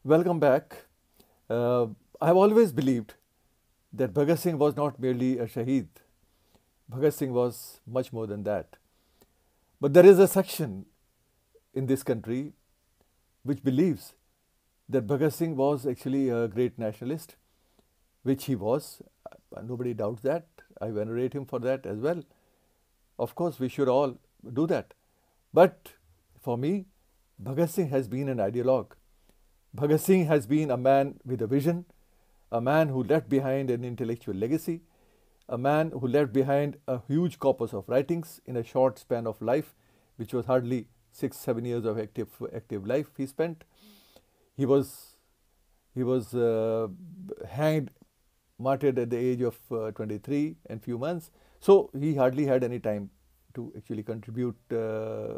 Welcome back. I have always believed that Bhagat Singh was not merely a Shaheed. Bhagat Singh was much more than that. But there is a section in this country which believes that Bhagat Singh was actually a great nationalist, which he was. Nobody doubts that. I venerate him for that as well. Of course, we should all do that. But for me, Bhagat Singh has been an ideologue. Bhagat Singh has been a man with a vision, a man who left behind an intellectual legacy, a man who left behind a huge corpus of writings in a short span of life, which was hardly 6-7 years of active life he spent. He was hanged, martyred at the age of 23 and few months. So he hardly had any time to actually contribute to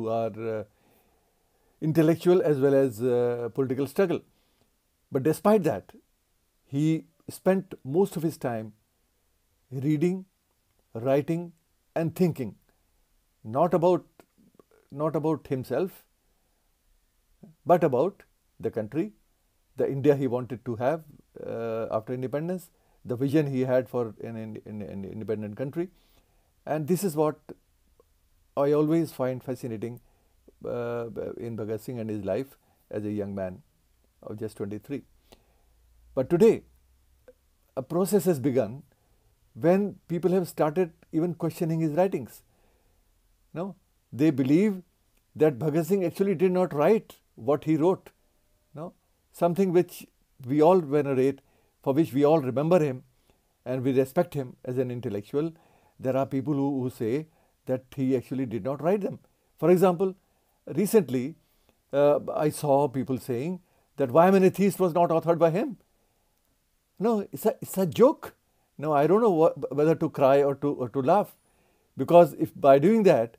our intellectual as well as political struggle. But despite that, he spent most of his time reading, writing, and thinking, not about himself, but about the country, the India he wanted to have after independence, the vision he had for an independent country. And this is what I always find fascinating in Bhagat Singh and his life as a young man of just 23. But today, a process has begun when people have started even questioning his writings. No, they believe that Bhagat Singh actually did not write what he wrote. No, something which we all venerate, for which we all remember him, and we respect him as an intellectual. There are people who say that he actually did not write them. For example, recently I saw people saying that Why Am I an Atheist was not authored by him. No, it's a joke. No, I don't know whether to cry or to laugh, because if by doing that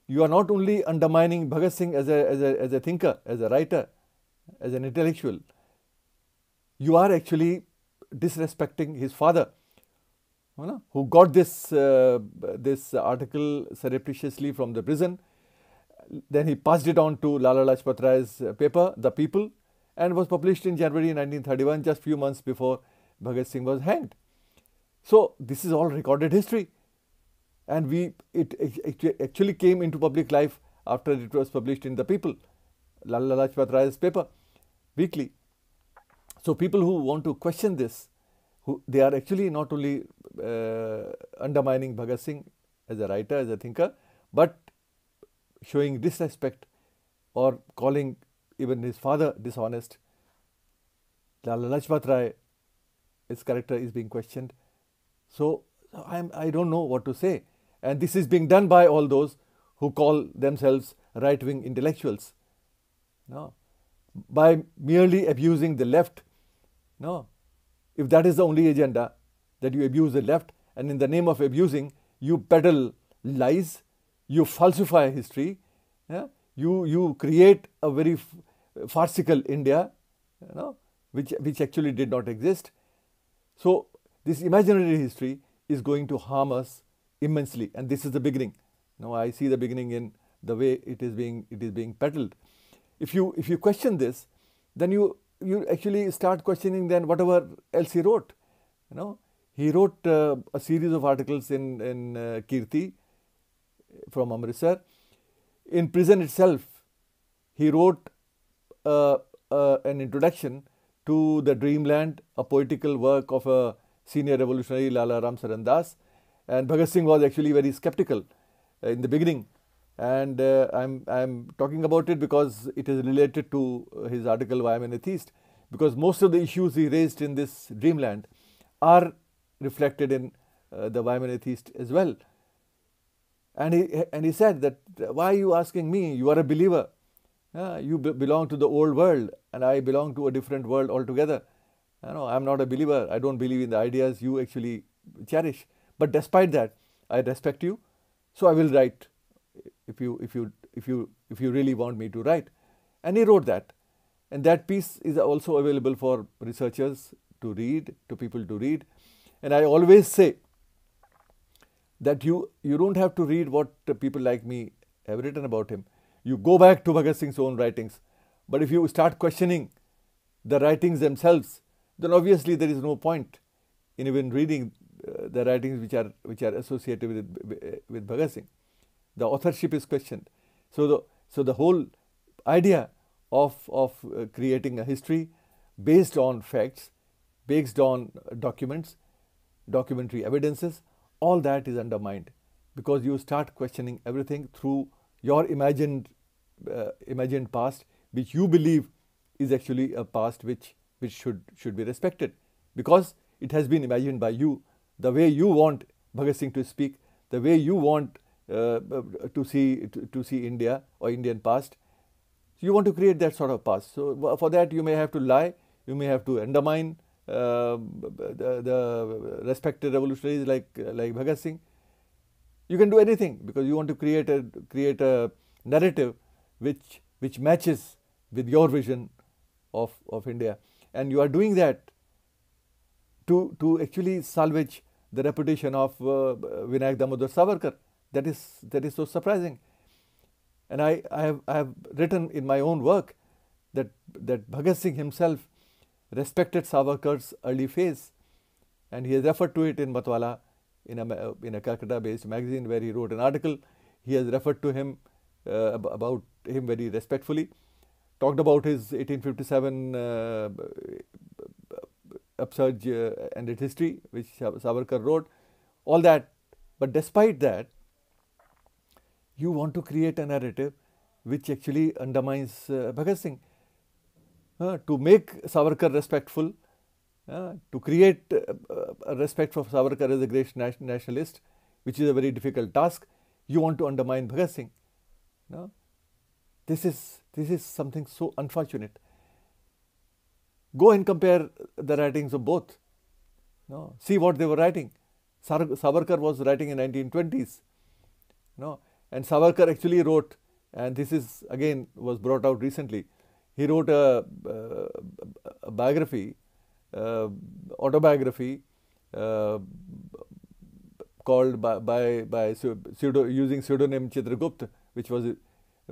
you are not only undermining Bhagat Singh as a thinker, as a writer, as an intellectual, you are actually disrespecting his father, who got this article surreptitiously from the prison. Then he passed it on to Lala Lajpat Rai's paper, The People, and was published in January 1931, just few months before Bhagat Singh was hanged. So this is all recorded history, and it actually came into public life after it was published in The People, Lala Lajpat Rai's paper, weekly. So people who want to question this, they are actually not only undermining Bhagat Singh as a writer, as a thinker, but showing disrespect or calling even his father dishonest. Lala Lajpat Rai, his character is being questioned. So I don't know what to say. And this is being done by all those who call themselves right-wing intellectuals. No, by merely abusing the left. No, if that is the only agenda, that you abuse the left, and in the name of abusing, you peddle lies, you falsify history, yeah? You create a very farcical India, which actually did not exist. So this imaginary history is going to harm us immensely, and this is the beginning. Now I see the beginning in the way it is being peddled. If you question this, then you actually start questioning then whatever else he wrote. He wrote a series of articles in Kirti from Amritsar. In prison itself, he wrote an introduction to The Dreamland, a poetical work of a senior revolutionary, Lala Ram Saran Das. And Bhagat Singh was actually very skeptical in the beginning. And I'm talking about it because it is related to his article Why Am I an Atheist? Because most of the issues he raised in this Dreamland are reflected in the Why Am I an Atheist as well. And he said that, why are you asking me? You are a believer. You belong to the old world, and I belong to a different world altogether. I'm not a believer. I don't believe in the ideas you actually cherish. But despite that, I respect you, so I will write if you really want me to write. And he wrote that. And that piece is also available for researchers to read, to people to read. And I always say that you don't have to read what people like me have written about him. You go back to Bhagat Singh's own writings. But if you start questioning the writings themselves, then obviously there is no point in even reading the writings which are associated with Bhagat Singh. The authorship is questioned. So the whole idea of creating a history based on facts, based on documents, documentary evidences, all that is undermined, because you start questioning everything through your imagined past, which you believe is actually a past which should be respected, because it has been imagined by you, the way you want Bhagat Singh to speak, the way you want to see India or Indian past. You want to create that sort of past. So for that you may have to lie, you may have to undermine the respected revolutionaries like Bhagat Singh. You can do anything because you want to create a narrative which matches with your vision of India, and you are doing that to actually salvage the reputation of Vinayak Damodar Savarkar. That is so surprising. And I have written in my own work that Bhagat Singh himself respected Savarkar's early phase, and he has referred to it in Matwala, in a Calcutta-based magazine, where he wrote an article. He has referred to him about him very respectfully, talked about his 1857 upsurge and its history, which Savarkar wrote, all that. But despite that, you want to create a narrative which actually undermines Bhagat Singh. To make Savarkar respectful, to create a respect for Savarkar as a great nationalist, which is a very difficult task, you want to undermine Bhagat Singh. No? This is something so unfortunate. Go and compare the writings of both. No? See what they were writing. Savarkar was writing in 1920s. No? And Savarkar actually wrote, and this is again was brought out recently, he wrote a biography, autobiography, called by using pseudonym Chitragupta, which was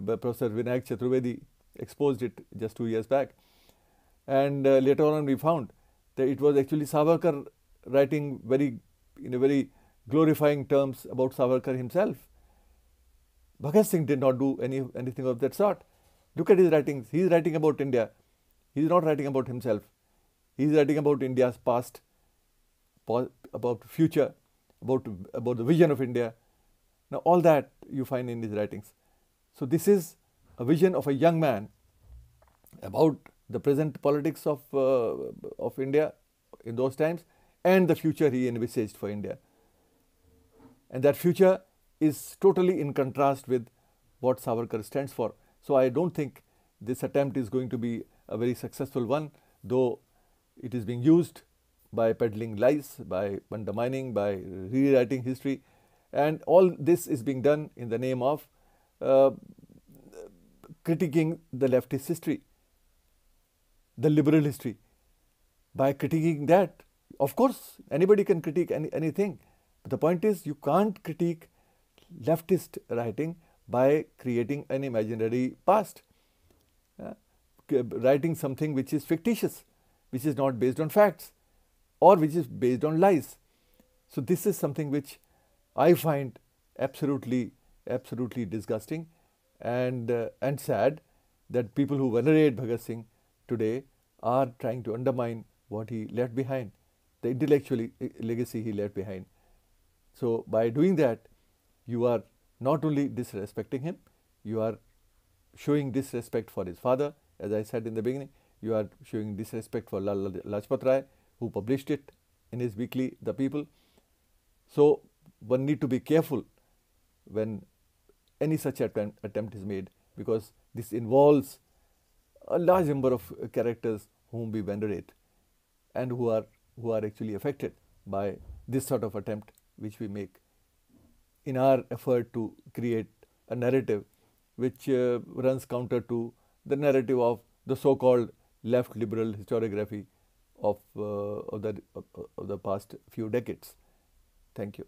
Professor Vinayak Chaturvedi exposed it just 2 years back. And later on we found that it was actually Savarkar writing in a very glorifying terms about Savarkar himself. Bhagat Singh did not do anything of that sort. Look at his writings. He is writing about India. He is not writing about himself. He is writing about India's past, about future, about the vision of India. Now all that you find in his writings. So this is a vision of a young man about the present politics of India in those times, and the future he envisaged for India. And that future is totally in contrast with what Savarkar stands for. So I don't think this attempt is going to be a very successful one, though it is being used by peddling lies, by undermining, by rewriting history, and all this is being done in the name of critiquing the leftist history, the liberal history. By critiquing that, of course, anybody can critique anything. But the point is, you can't critique leftist writing by creating an imaginary past, writing something which is fictitious, which is not based on facts, or which is based on lies. So this is something which I find absolutely disgusting and sad, that people who venerate Bhagat Singh today are trying to undermine what he left behind, the intellectual legacy he left behind. So by doing that, you are not only disrespecting him, you are showing disrespect for his father. As I said in the beginning, you are showing disrespect for Lala Lajpat Rai, who published it in his weekly, The People. So one need to be careful when any such attempt is made, because this involves a large number of characters whom we venerate and who are actually affected by this sort of attempt which we make in our effort to create a narrative which runs counter to the narrative of the so-called left liberal historiography of the past few decades. Thank you.